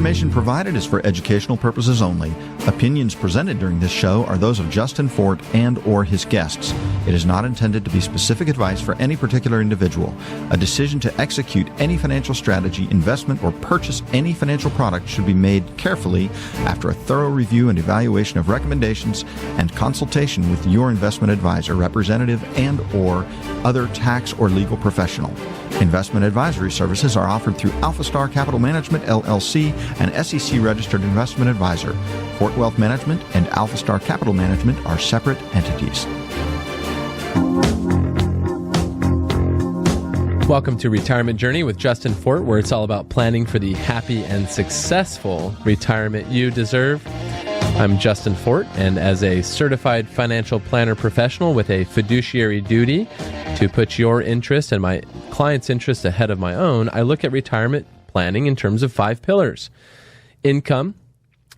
information provided is for educational purposes only. Opinions presented during this show are those of Justin Fort and or his guests. It is not intended to be specific advice for any particular individual. A decision to execute any financial strategy, investment, or purchase any financial product should be made carefully after a thorough review and evaluation of recommendations and consultation with your investment advisor, representative, and or other tax or legal professional. Investment advisory services are offered through AlphaStar Capital Management, LLC, an SEC-registered investment advisor. Fort Wealth Management and AlphaStar Capital Management are separate entities. Welcome to Retirement Journey with Justin Fort, where it's all about planning for the happy and successful retirement you deserve. I'm Justin Fort, and as a certified financial planner professional with a fiduciary duty to put your interest and my client's interest ahead of my own, I look at retirement planning in terms of 5 pillars. Income,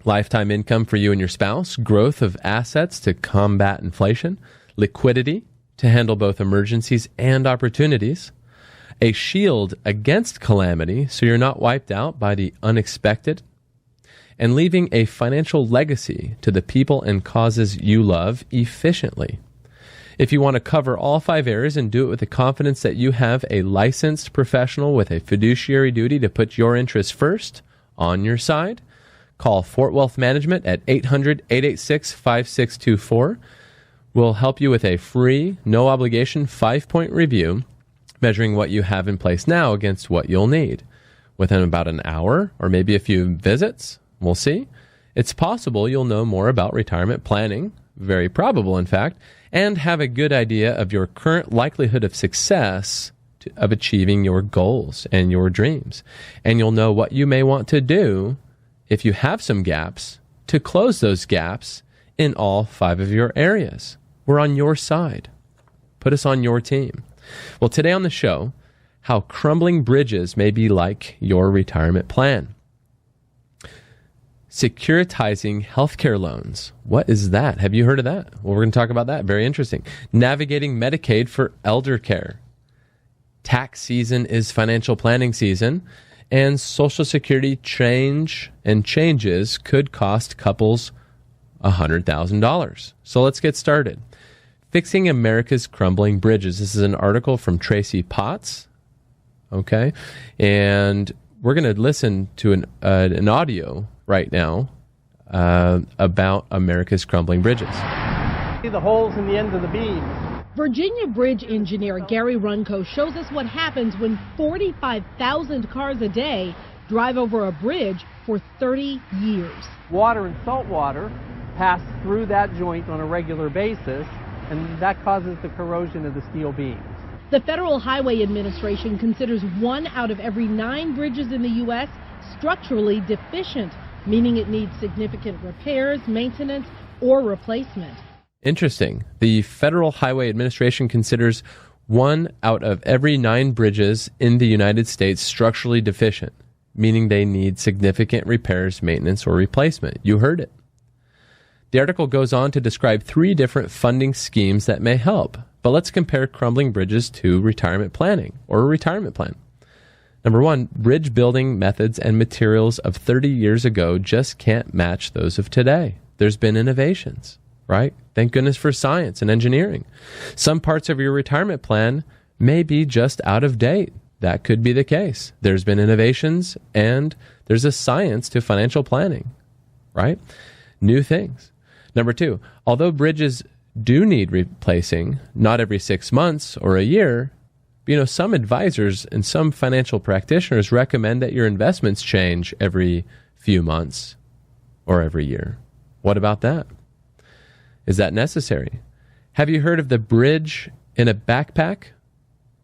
lifetime income for you and your spouse, growth of assets to combat inflation, liquidity to handle both emergencies and opportunities, a shield against calamity so you're not wiped out by the unexpected, and leaving a financial legacy to the people and causes you love efficiently. If you want to cover all 5 areas and do it with the confidence that you have a licensed professional with a fiduciary duty to put your interests first on your side, call Fort Wealth Management at 800-886-5624. We'll help you with a free, no-obligation 5-point review measuring what you have in place now against what you'll need. Within about an hour or maybe a few visits, we'll see. It's possible you'll know more about retirement planning, very probable in fact, and have a good idea of your current likelihood of success of achieving your goals and your dreams. And you'll know what you may want to do if you have some gaps to close those gaps in all 5 of your areas. We're on your side. Put us on your team. Well, today on the show, how crumbling bridges may be like your retirement plan. Securitizing healthcare loans. What is that? Have you heard of that? Well, we're going to talk about that. Very interesting. Navigating Medicaid for elder care. Tax season is financial planning season, and Social Security changes could cost couples $100,000. So let's get started. Fixing America's Crumbling Bridges. This is an article from Tracy Potts. Okay, and we're going to listen to an audio right now about America's crumbling bridges. See the holes in the ends of the beams. Virginia bridge engineer Gary Runco shows us what happens when 45,000 cars a day drive over a bridge for 30 years. Water and salt water pass through that joint on a regular basis, and that causes the corrosion of the steel beams. The Federal Highway Administration considers 1 out of every 9 bridges in the U.S. structurally deficient, meaning it needs significant repairs, maintenance, or replacement. Interesting. The Federal Highway Administration considers 1 out of every 9 bridges in the United States structurally deficient, meaning they need significant repairs, maintenance, or replacement. You heard it. The article goes on to describe 3 different funding schemes that may help, but let's compare crumbling bridges to retirement planning or a retirement plan. Number 1, bridge building methods and materials of 30 years ago just can't match those of today. There's been innovations, right? Thank goodness for science and engineering. Some parts of your retirement plan may be just out of date. That could be the case. There's been innovations and there's a science to financial planning, right? New things. Number 2, although bridges do need replacing, not every 6 months or a year, some advisors and some financial practitioners recommend that your investments change every few months or every year. What about that? Is that necessary? Have you heard of the bridge in a backpack?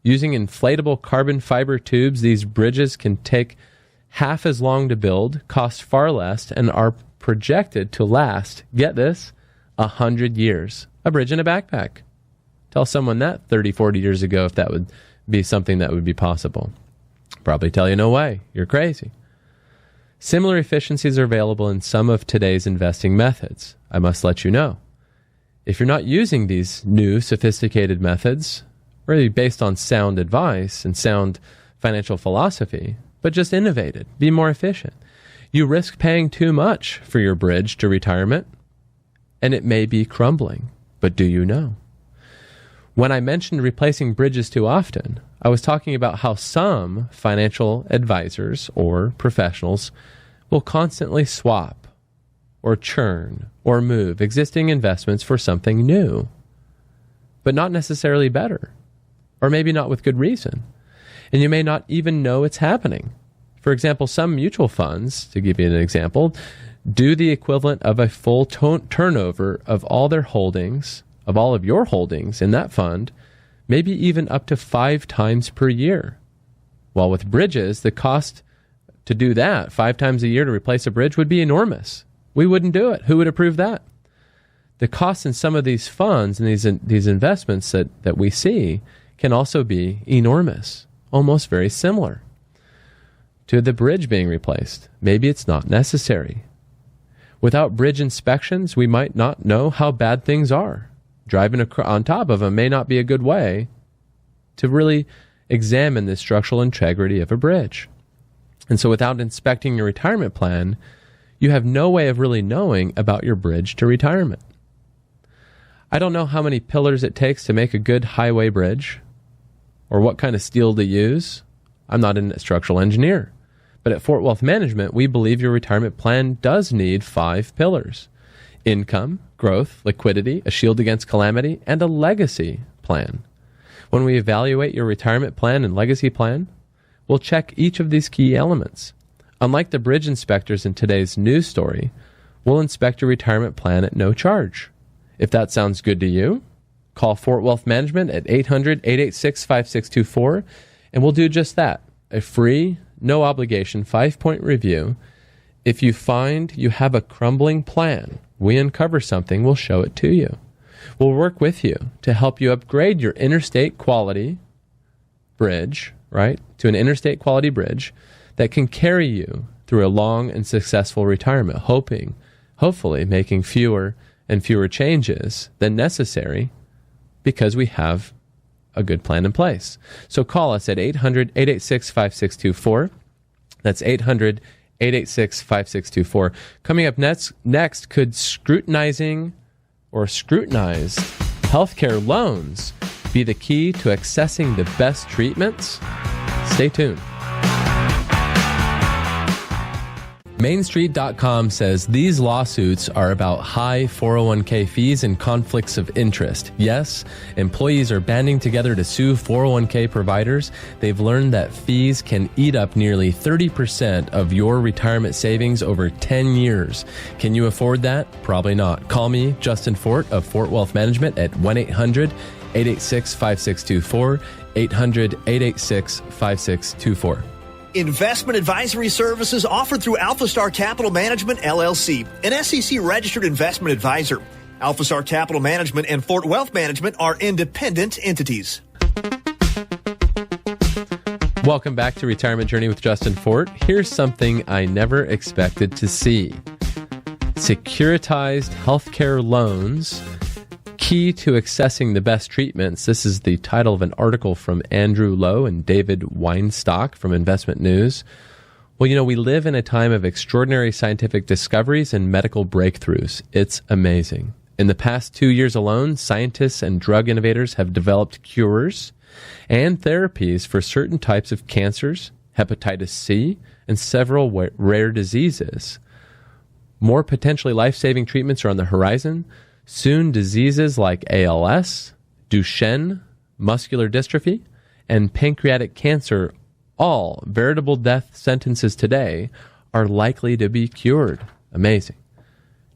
Using inflatable carbon fiber tubes, these bridges can take half as long to build, cost far less, and are projected to last, get this, 100 years. A bridge in a backpack. Tell someone that 30, 40 years ago if that would be something that would be possible. Probably tell you, no way, you're crazy. Similar efficiencies are available in some of today's investing methods. I must let you know. If you're not using these new, sophisticated methods, really based on sound advice and sound financial philosophy, but just innovated, be more efficient, You risk paying too much for your bridge to retirement, and it may be crumbling. But do you know? When I mentioned replacing bridges too often, I was talking about how some financial advisors or professionals will constantly swap or churn or move existing investments for something new, but not necessarily better, or maybe not with good reason. And you may not even know it's happening. For example, some mutual funds, to give you an example, do the equivalent of a full turnover of all their holdings, of all of your holdings in that fund, maybe even up to 5 times per year. While with bridges, the cost to do that 5 times a year to replace a bridge would be enormous. We wouldn't do it. Who would approve that? The costs in some of these funds and these investments that we see can also be enormous, almost very similar to the bridge being replaced. Maybe it's not necessary. Without bridge inspections, we might not know how bad things are. Driving on top of them may not be a good way to really examine the structural integrity of a bridge. And so without inspecting your retirement plan, you have no way of really knowing about your bridge to retirement. I don't know how many pillars it takes to make a good highway bridge or what kind of steel to use. I'm not a structural engineer. But at Fort Wealth Management, we believe your retirement plan does need 5 pillars: income, growth, liquidity, a shield against calamity, and a legacy plan. When we evaluate your retirement plan and legacy plan, we'll check each of these key elements. Unlike the bridge inspectors in today's news story, we'll inspect your retirement plan at no charge. If that sounds good to you, call Fort Wealth Management at 800-886-5624, and we'll do just that, a free, no obligation 5-point review. If you find you have a crumbling plan, we uncover something, we'll show it to you. We'll work with you to help you upgrade your interstate quality bridge, right, to an interstate quality bridge that can carry you through a long and successful retirement, hopefully making fewer and fewer changes than necessary because we have a good plan in place. So call us at 800-886-5624. That's 800-886-5624. Coming up next, could scrutinized healthcare loans be the key to accessing the best treatments? Stay tuned. MainStreet.com says these lawsuits are about high 401k fees and conflicts of interest. Yes, employees are banding together to sue 401k providers. They've learned that fees can eat up nearly 30% of your retirement savings over 10 years. Can you afford that? Probably not. Call me, Justin Fort of Fort Wealth Management at 1-800-886-5624, 800-886-5624. Investment advisory services offered through AlphaStar Capital Management, LLC, an SEC-registered investment advisor. AlphaStar Capital Management and Fort Wealth Management are independent entities. Welcome back to Retirement Journey with Justin Fort. Here's something I never expected to see. Securitized healthcare loans, key to accessing the best treatments. This is the title of an article from Andrew Lowe and David Weinstock from Investment News. Well, we live in a time of extraordinary scientific discoveries and medical breakthroughs. It's amazing. In the past 2 years alone, scientists and drug innovators have developed cures and therapies for certain types of cancers, hepatitis C, and several rare diseases. More potentially life-saving treatments are on the horizon. Soon, diseases like ALS, Duchenne, muscular dystrophy, and pancreatic cancer, all veritable death sentences today, are likely to be cured. Amazing.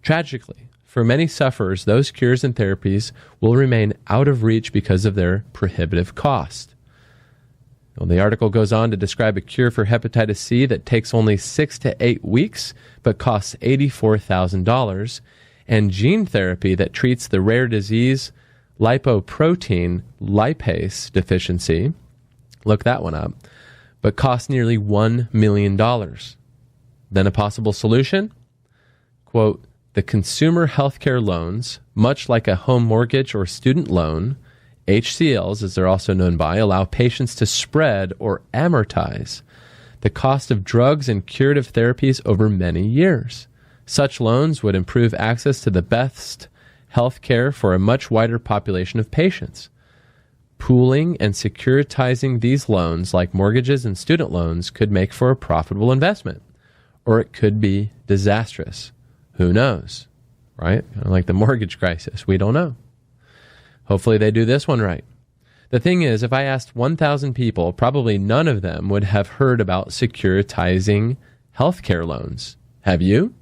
Tragically, for many sufferers, those cures and therapies will remain out of reach because of their prohibitive cost. Well, the article goes on to describe a cure for hepatitis C that takes only 6 to 8 weeks but costs $84,000. And gene therapy that treats the rare disease lipoprotein lipase deficiency, look that one up, but costs nearly $1 million. Then a possible solution? Quote, the consumer healthcare loans, much like a home mortgage or student loan, HCLs, as they're also known by, allow patients to spread or amortize the cost of drugs and curative therapies over many years. Such loans would improve access to the best health care for a much wider population of patients. Pooling and securitizing these loans, like mortgages and student loans, could make for a profitable investment, or it could be disastrous. Who knows, right? Like the mortgage crisis, we don't know. Hopefully they do this one right. The thing is, if I asked 1,000 people, probably none of them would have heard about securitizing healthcare loans. Have you?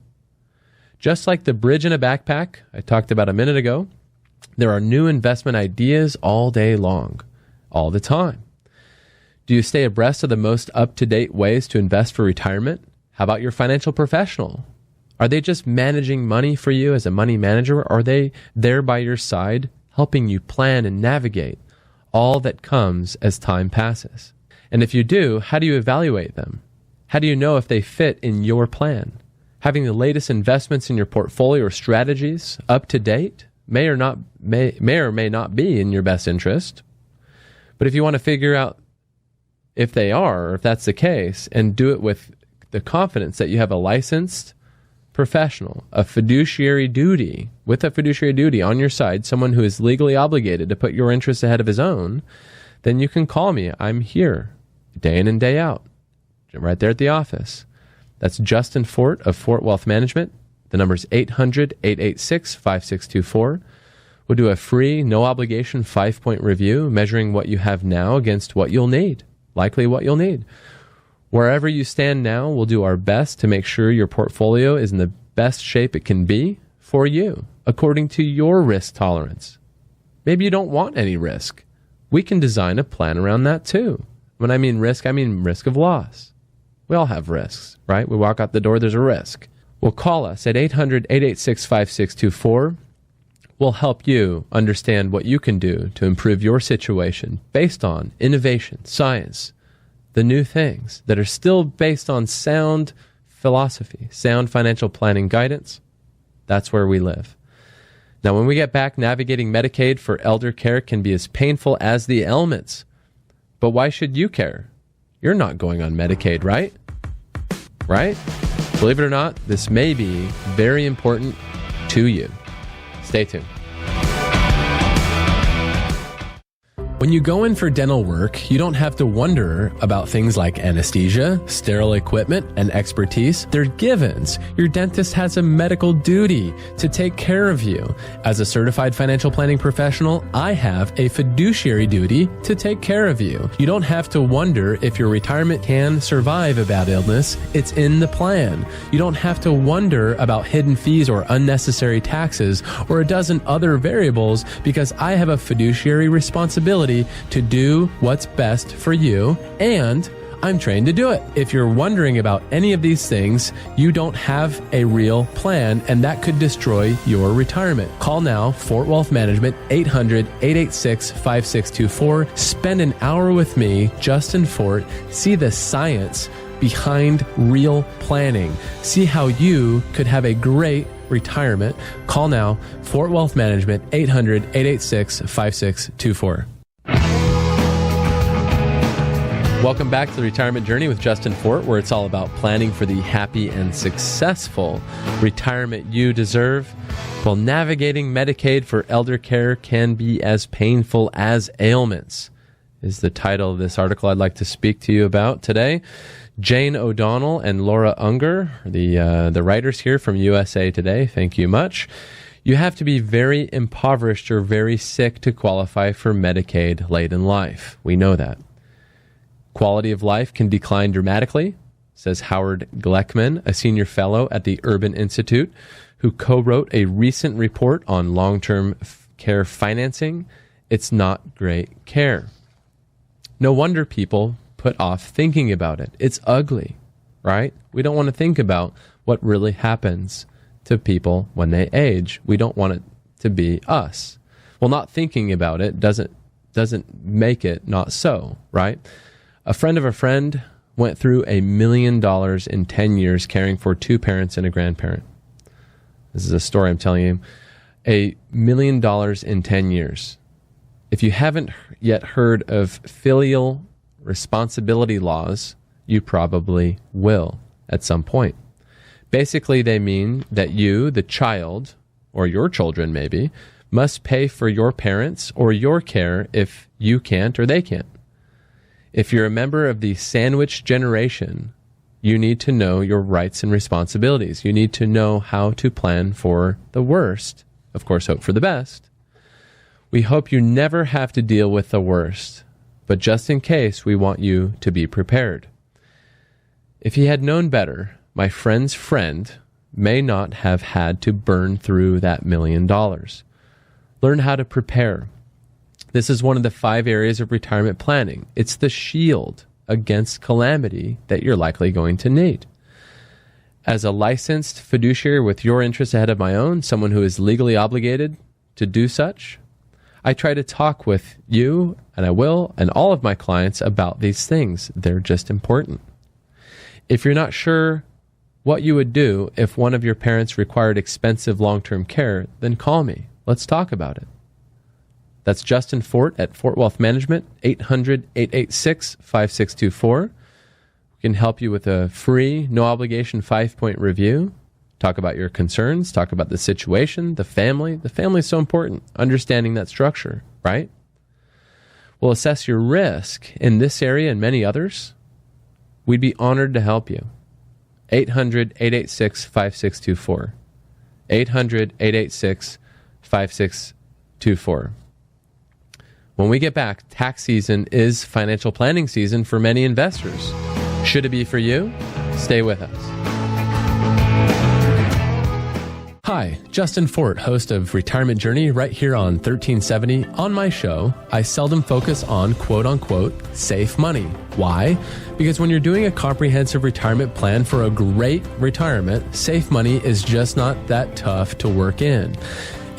Just like the bridge in a backpack I talked about a minute ago, there are new investment ideas all day long, all the time. Do you stay abreast of the most up-to-date ways to invest for retirement? How about your financial professional? Are they just managing money for you as a money manager, or are they there by your side, helping you plan and navigate all that comes as time passes? And if you do, how do you evaluate them? How do you know if they fit in your plan? Having the latest investments in your portfolio or strategies up to date may or may not be in your best interest. But if you want to figure out if they are, or if that's the case, and do it with the confidence that you have a licensed professional, with a fiduciary duty on your side, someone who is legally obligated to put your interests ahead of his own, then you can call me. I'm here day in and day out, right there at the office. That's Justin Fort of Fort Wealth Management. The number is 800-886-5624. We'll do a free, no-obligation 5-point review measuring what you have now against what you'll need, likely what you'll need. Wherever you stand now, we'll do our best to make sure your portfolio is in the best shape it can be for you, according to your risk tolerance. Maybe you don't want any risk. We can design a plan around that too. When I mean risk of loss. We all have risks, right? We walk out the door, there's a risk. Well, call us at 800-886-5624. We'll help you understand what you can do to improve your situation based on innovation, science, the new things that are still based on sound philosophy, sound financial planning guidance. That's where we live. Now, when we get back, navigating Medicaid for elder care can be as painful as the ailments. But why should you care? You're not going on Medicaid, right? Right? Believe it or not, this may be very important to you. Stay tuned. When you go in for dental work, you don't have to wonder about things like anesthesia, sterile equipment, and expertise. They're givens. Your dentist has a medical duty to take care of you. As a certified financial planning professional, I have a fiduciary duty to take care of you. You don't have to wonder if your retirement can survive a bad illness. It's in the plan. You don't have to wonder about hidden fees or unnecessary taxes or a dozen other variables, because I have a fiduciary responsibility to do what's best for you, and I'm trained to do it. If you're wondering about any of these things, you don't have a real plan, and that could destroy your retirement. Call now, Fort Wealth Management, 800-886-5624. Spend an hour with me, Justin Fort. See the science behind real planning. See how you could have a great retirement. Call now, Fort Wealth Management, 800-886-5624. Welcome back to the Retirement Journey with Justin Fort, where it's all about planning for the happy and successful retirement you deserve. Well, navigating Medicaid for elder care can be as painful as ailments, is the title of this article I'd like to speak to you about today. Jane O'Donnell and Laura Unger, the writers here from USA Today, thank you much. You have to be very impoverished or very sick to qualify for Medicaid late in life. We know that. Quality of life can decline dramatically, says Howard Gleckman, a senior fellow at the Urban Institute, who co-wrote a recent report on long-term care financing. It's not great care. No wonder people put off thinking about it. It's ugly, right? We don't want to think about what really happens to people when they age. We don't want it to be us. Well, not thinking about it doesn't make it not so, right? A friend of a friend went through $1 million in 10 years caring for 2 parents and a grandparent. This is a story I'm telling you. $1 million in 10 years. If you haven't yet heard of filial responsibility laws, you probably will at some point. Basically, they mean that you, the child, or your children maybe, must pay for your parents or your care if you can't or they can't. If you're a member of the sandwich generation, you need to know your rights and responsibilities. You need to know how to plan for the worst. Of course, hope for the best. We hope you never have to deal with the worst, but just in case, we want you to be prepared. If he had known better, my friend's friend may not have had to burn through that $1 million. Learn how to prepare. This is one of the 5 areas of retirement planning. It's the shield against calamity that you're likely going to need. As a licensed fiduciary with your interests ahead of my own, someone who is legally obligated to do such, I try to talk with you, and I will, and all of my clients about these things. They're just important. If you're not sure what you would do if one of your parents required expensive long-term care, then call me. Let's talk about it. That's Justin Fort at Fort Wealth Management, 800-886-5624. We can help you with a free, no-obligation 5-point review. Talk about your concerns, talk about the situation, the family. The family is so important, understanding that structure, right? We'll assess your risk in this area and many others. We'd be honored to help you. 800-886-5624. 800-886-5624. When we get back, tax season is financial planning season for many investors. Should it be for you? Stay with us. Hi, Justin Fort, host of Retirement Journey right here on 1370. On my show, I seldom focus on quote-unquote safe money. Why? Because when you're doing a comprehensive retirement plan for a great retirement, safe money is just not that tough to work in.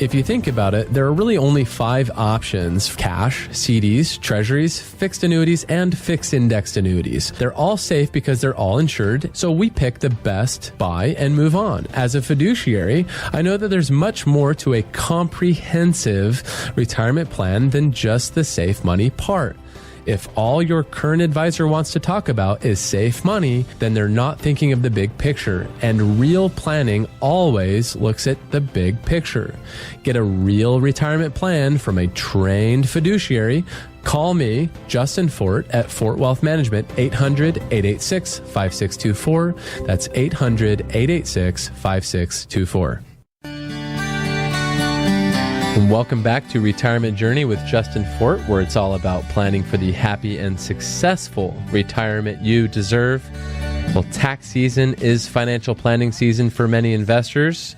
If you think about it, there are really only 5 options: cash, CDs, treasuries, fixed annuities, and fixed indexed annuities. They're all safe because they're all insured, so we pick the best, buy, and move on. As a fiduciary, I know that there's much more to a comprehensive retirement plan than just the safe money part. If all your current advisor wants to talk about is safe money, then they're not thinking of the big picture. And real planning always looks at the big picture. Get a real retirement plan from a trained fiduciary. Call me, Justin Fort, at Fort Wealth Management, 800-886-5624. That's 800-886-5624. And welcome back to Retirement Journey with Justin Fort, where it's all about planning for the happy and successful retirement you deserve. Well, tax season is financial planning season for many investors.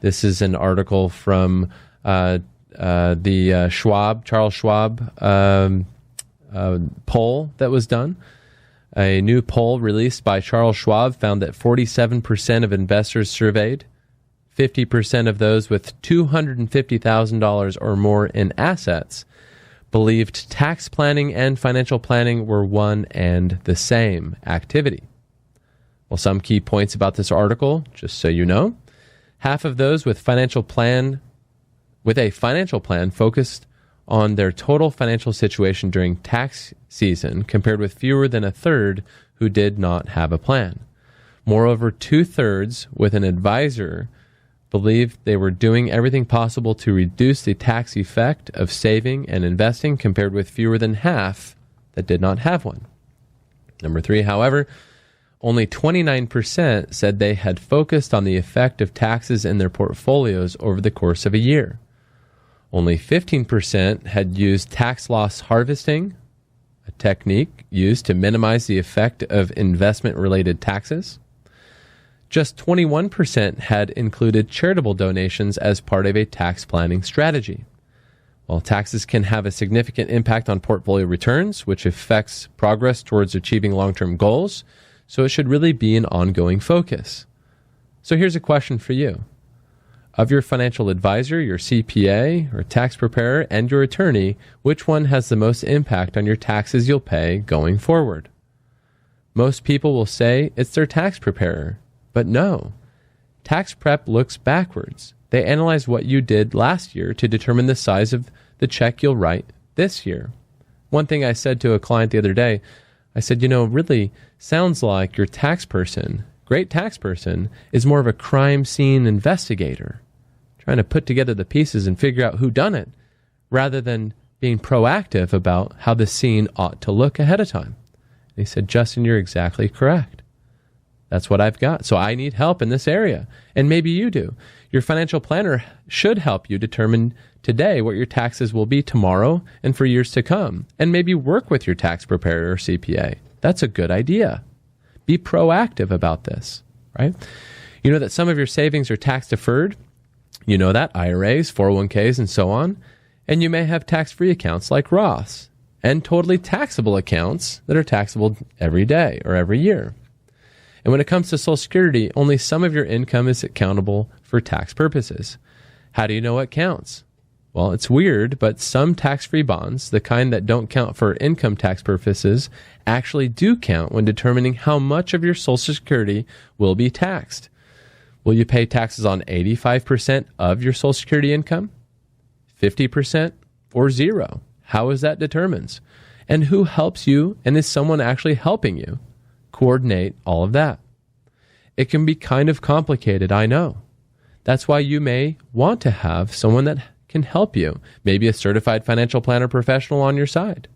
This is an article from the Charles Schwab poll that was done. A new poll released by Charles Schwab found that 47% of investors surveyed, 50% of those with $250,000 or more in assets, believed tax planning and financial planning were one and the same activity. Well, some key points about this article, just so you know. Half of those with a financial plan focused on their total financial situation during tax season, compared with fewer than a third who did not have a plan. Moreover, 2/3 with an advisor believed they were doing everything possible to reduce the tax effect of saving and investing, compared with fewer than half that did not have one. Number 3, however, only 29% said they had focused on the effect of taxes in their portfolios over the course of a year. Only 15% had used tax loss harvesting, a technique used to minimize the effect of investment-related taxes. Just 21% had included charitable donations as part of a tax planning strategy. While taxes can have a significant impact on portfolio returns, which affects progress towards achieving long-term goals, so it should really be an ongoing focus. So here's a question for you. Of your financial advisor, your CPA, or tax preparer, and your attorney, which one has the most impact on your taxes you'll pay going forward? Most people will say it's their tax preparer. But no, tax prep looks backwards. They analyze what you did last year to determine the size of the check you'll write this year. One thing I said to a client the other day, I said, really sounds like your tax person, great tax person, is more of a crime scene investigator, trying to put together the pieces and figure out who done it, rather than being proactive about how the scene ought to look ahead of time. And he said, Justin, you're exactly correct. That's what I've got. So I need help in this area. And maybe you do. Your financial planner should help you determine today what your taxes will be tomorrow and for years to come. And maybe work with your tax preparer or CPA. That's a good idea. Be proactive about this, right? You know that some of your savings are tax deferred. You know that, IRAs, 401ks, and so on. And you may have tax-free accounts like Roths and totally taxable accounts that are taxable every day or every year. And when it comes to Social Security, only some of your income is accountable for tax purposes. How do you know what counts? Well, it's weird, but some tax-free bonds, the kind that don't count for income tax purposes, actually do count when determining how much of your Social Security will be taxed. Will you pay taxes on 85% of your Social Security income, 50%, or zero? How is that determined? And who helps you, and is someone actually helping you coordinate all of that? It can be kind of complicated, I know. That's why you may want to have someone that can help you, maybe a certified financial planner professional on your side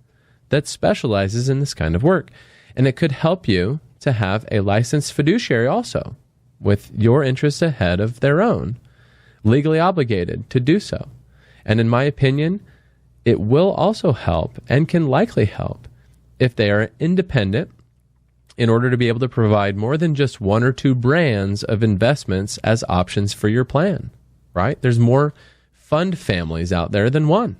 that specializes in this kind of work. And it could help you to have a licensed fiduciary also, with your interests ahead of their own, legally obligated to do so. And in my opinion, it will also help and can likely help if they are independent in order to be able to provide more than just one or two brands of investments as options for your plan, right? There's more fund families out there than one.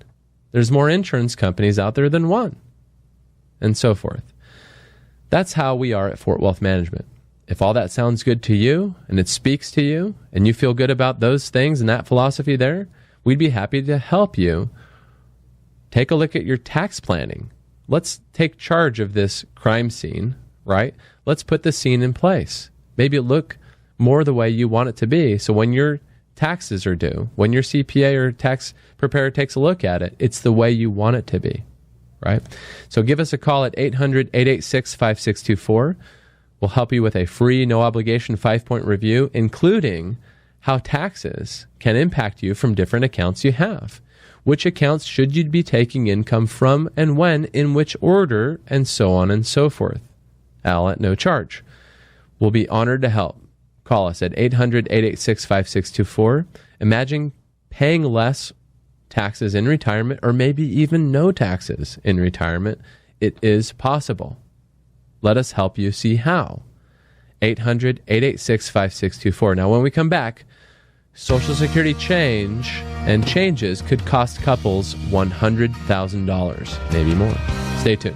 There's more insurance companies out there than one, and so forth. That's how we are at Fort Wealth Management. If all that sounds good to you and it speaks to you and you feel good about those things and that philosophy there, we'd be happy to help you take a look at your tax planning. Let's take charge of this crime scene, right? Let's put the scene in place. Maybe it look more the way you want it to be. So when your taxes are due, when your CPA or tax preparer takes a look at it, it's the way you want it to be, right? So give us a call at 800-886-5624. We'll help you with a free, no obligation 5-point review, including how taxes can impact you from different accounts you have. Which accounts should you be taking income from and when, in which order, and so on and so forth. All at no charge. We'll be honored to help. Call us at 800-886-5624. Imagine paying less taxes in retirement, or maybe even no taxes in retirement. It is possible. Let us help you see how. 800-886-5624. Now, when we come back, Social Security changes could cost couples $100,000, maybe more. Stay tuned.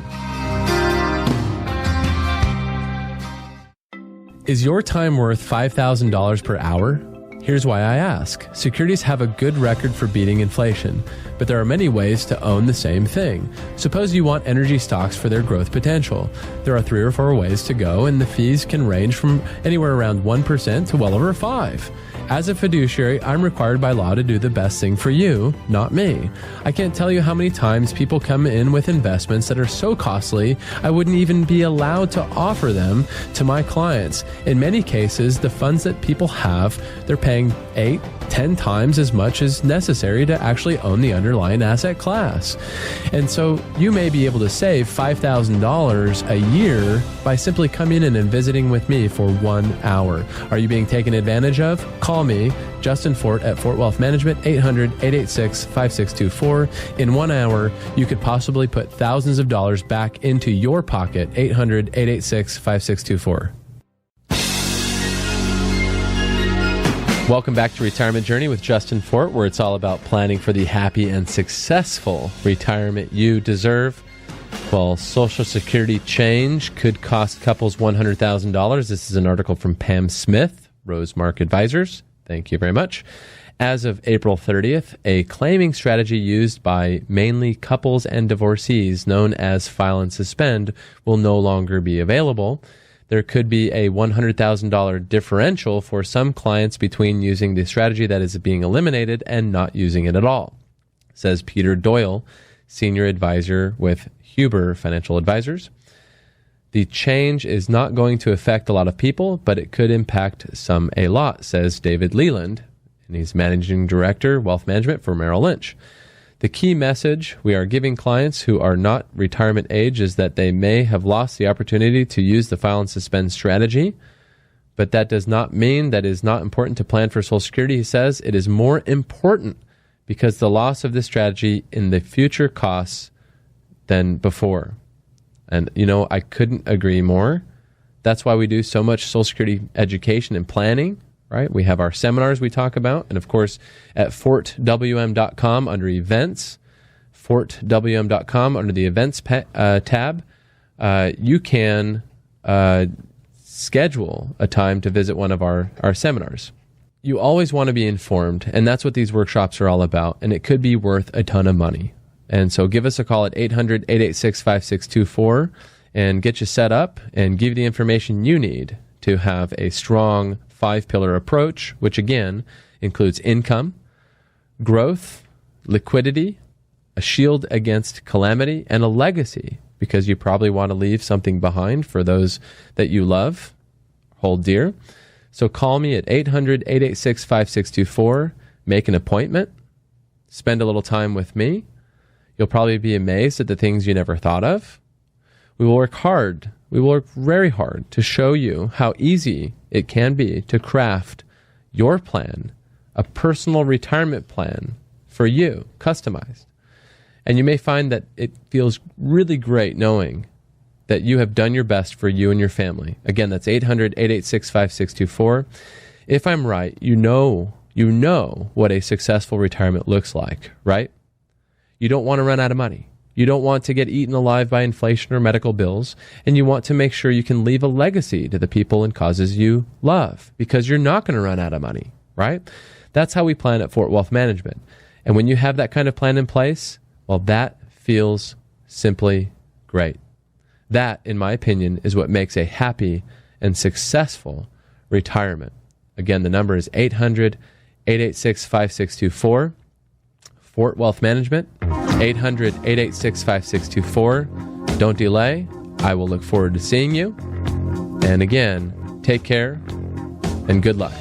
Is your time worth $5,000 per hour? Here's why I ask. Securities have a good record for beating inflation, but there are many ways to own the same thing. Suppose you want energy stocks for their growth potential. There are 3 or 4 ways to go, and the fees can range from anywhere around 1% to well over 5%. As a fiduciary, I'm required by law to do the best thing for you, not me. I can't tell you how many times people come in with investments that are so costly, I wouldn't even be allowed to offer them to my clients. In many cases, the funds that people have, they're paying 8-10 times as much as necessary to actually own the underlying asset class. And so you may be able to save $5,000 a year by simply coming in and visiting with me for 1 hour. Are you being taken advantage of? Call me, Justin Fort at Fort Wealth Management, 800-886-5624. In 1 hour, you could possibly put thousands of dollars back into your pocket, 800-886-5624. Welcome back to Retirement Journey with Justin Fort, where it's all about planning for the happy and successful retirement you deserve. Well, Social Security change could cost couples $100,000. This is an article from Pam Smith, Rosemark Advisors. Thank you very much. As of April 30th, a claiming strategy used by mainly couples and divorcees known as file and suspend will no longer be available. There could be a $100,000 differential for some clients between using the strategy that is being eliminated and not using it at all, says Peter Doyle, Senior Advisor with Huber Financial Advisors. The change is not going to affect a lot of people, but it could impact some a lot, says David Leland, and he's Managing Director, Wealth Management for Merrill Lynch. The key message we are giving clients who are not retirement age is that they may have lost the opportunity to use the file and suspend strategy, but that does not mean that it is not important to plan for Social Security. He says it is more important because the loss of this strategy in the future costs than before. And, I couldn't agree more. That's why we do so much Social Security education and planning, right? We have our seminars we talk about. And, of course, at fortwm.com under events, fortwm.com under the events tab, you can schedule a time to visit one of our seminars. You always want to be informed, and that's what these workshops are all about, and it could be worth a ton of money. And so give us a call at 800-886-5624 and get you set up and give you the information you need to have a strong 5-pillar approach, which again includes income, growth, liquidity, a shield against calamity, and a legacy, because you probably want to leave something behind for those that you love, hold dear. So call me at 800-886-5624, make an appointment, spend a little time with me. You'll probably be amazed at the things you never thought of. We will work hard. We will work very hard to show you how easy it can be to craft your plan, a personal retirement plan for you, customized. And you may find that it feels really great knowing that you have done your best for you and your family. Again, that's 800-886-5624. If I'm right, you know what a successful retirement looks like, right? You don't want to run out of money. You don't want to get eaten alive by inflation or medical bills, and you want to make sure you can leave a legacy to the people and causes you love, because you're not going to run out of money, right? That's how we plan at Fort Wealth Management. And when you have that kind of plan in place, well, that feels simply great. That, in my opinion, is what makes a happy and successful retirement. Again, the number is 800-886-5624. Fort Wealth Management, 800-886-5624. Don't delay. I will look forward to seeing you. And again, take care and good luck.